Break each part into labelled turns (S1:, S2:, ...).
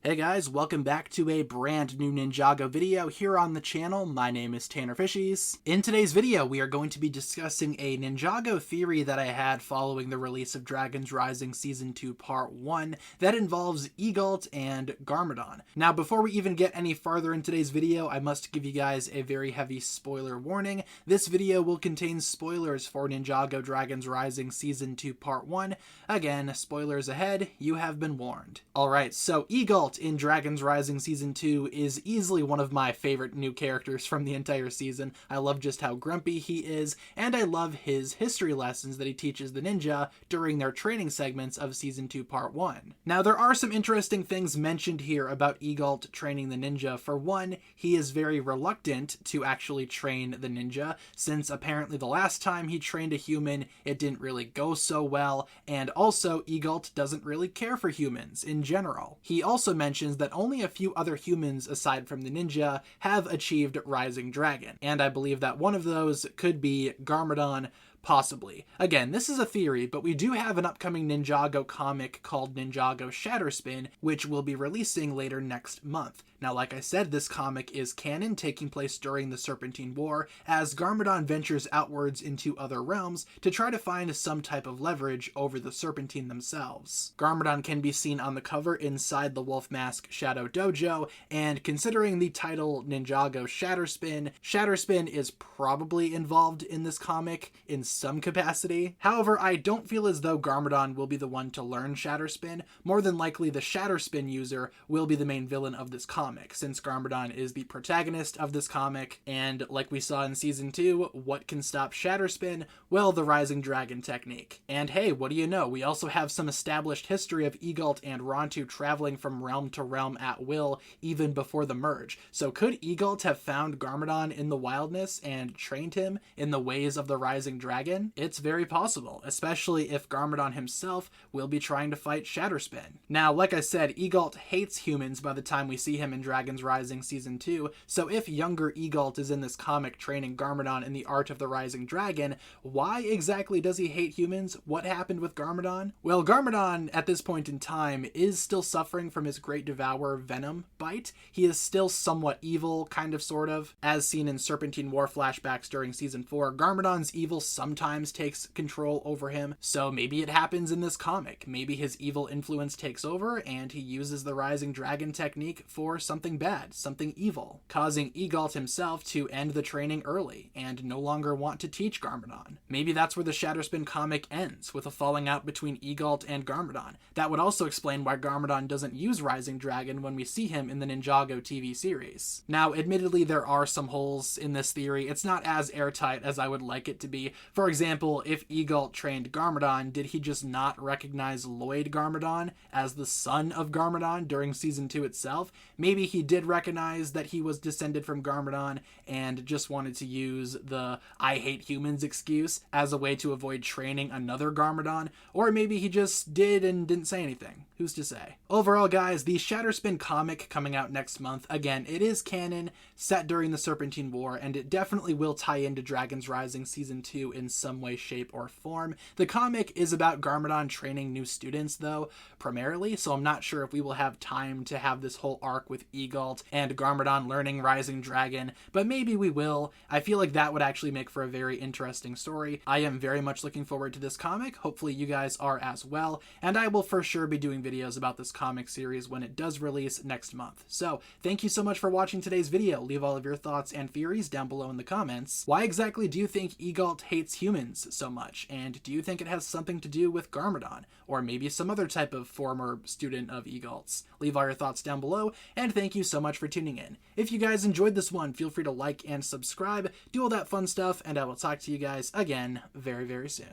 S1: Hey guys, welcome back to a brand new Ninjago video here on the channel. My name is TannerFishies. In today's video, we are going to be discussing a Ninjago theory that I had following the release of Dragons Rising Season 2 Part 1 that involves Egalt and Garmadon. Now, before we even get any farther in today's video, I must give you guys a very heavy spoiler warning. This video will contain spoilers for Ninjago Dragons Rising Season 2 Part 1. Again, spoilers ahead, you have been warned. Alright, so Egalt in Dragons Rising Season 2 is easily one of my favorite new characters from the entire season. I love just how grumpy he is, and I love his history lessons that he teaches the ninja during their training segments of Season 2 Part 1. Now, there are some interesting things mentioned here about Egalt training the ninja. For one, he is very reluctant to actually train the ninja, since apparently the last time he trained a human, it didn't really go so well, and also Egalt doesn't really care for humans in general. He also mentions that only a few other humans aside from the ninja have achieved Rising Dragon, and I believe that one of those could be Garmadon, possibly. Again, this is a theory, but we do have an upcoming Ninjago comic called Ninjago Shatterspin, which will be releasing later next month. Now, like I said, this comic is canon, taking place during the Serpentine War, as Garmadon ventures outwards into other realms to try to find some type of leverage over the Serpentine themselves. Garmadon can be seen on the cover inside the Wolf Mask Shadow Dojo, and considering the title Ninjago Shatterspin, Shatterspin is probably involved in this comic in some capacity. However, I don't feel as though Garmadon will be the one to learn Shatterspin. More than likely, the Shatterspin user will be the main villain of this comic, since Garmadon is the protagonist of this comic, and like we saw in Season 2, what can stop Shatterspin? Well, the Rising Dragon technique. And hey, what do you know, we also have some established history of Egalt and Rontu traveling from realm to realm at will, even before the merge. So could Egalt have found Garmadon in the wildness and trained him in the ways of the Rising Dragon? It's very possible, especially if Garmadon himself will be trying to fight Shatterspin. Now, like I said, Egalt hates humans by the time we see him in Dragons Rising Season 2, so if younger Egalt is in this comic training Garmadon in the art of the Rising Dragon, why exactly does he hate humans? What happened with Garmadon? Well, Garmadon, at this point in time, is still suffering from his Great Devourer venom bite. He is still somewhat evil, kind of, sort of. As seen in Serpentine War flashbacks during Season 4, Garmadon's evil sometimes takes control over him, so maybe it happens in this comic. Maybe his evil influence takes over, and he uses the Rising Dragon technique for something bad, something evil, causing Egalt himself to end the training early and no longer want to teach Garmadon. Maybe that's where the Shatterspin comic ends, with a falling out between Egalt and Garmadon. That would also explain why Garmadon doesn't use Rising Dragon when we see him in the Ninjago TV series. Now, admittedly, there are some holes in this theory. It's not as airtight as I would like it to be. For example, if Egalt trained Garmadon, did he just not recognize Lloyd Garmadon as the son of Garmadon during Season 2 itself? Maybe he did recognize that he was descended from Garmadon and just wanted to use the I hate humans excuse as a way to avoid training another Garmadon, or maybe he just did and didn't say anything. Who's to say? Overall, guys, the Shatterspin comic coming out next month, again, it is canon, set during the Serpentine War, and it definitely will tie into Dragons Rising Season 2 in some way, shape, or form. The comic is about Garmadon training new students, though, primarily, so I'm not sure if we will have time to have this whole arc with Egalt and Garmadon learning Rising Dragon, but maybe we will. I feel like that would actually make for a very interesting story. I am very much looking forward to this comic. Hopefully you guys are as well, and I will for sure be doing videos about this comic series when it does release next month. So, thank you so much for watching today's video. Leave all of your thoughts and theories down below in the comments. Why exactly do you think Egalt hates humans so much? And do you think it has something to do with Garmadon? Or maybe some other type of former student of Egalt's? Leave all your thoughts down below, and thank you so much for tuning in. If you guys enjoyed this one, feel free to like and subscribe, do all that fun stuff, and I will talk to you guys again very, very soon.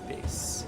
S1: Peace.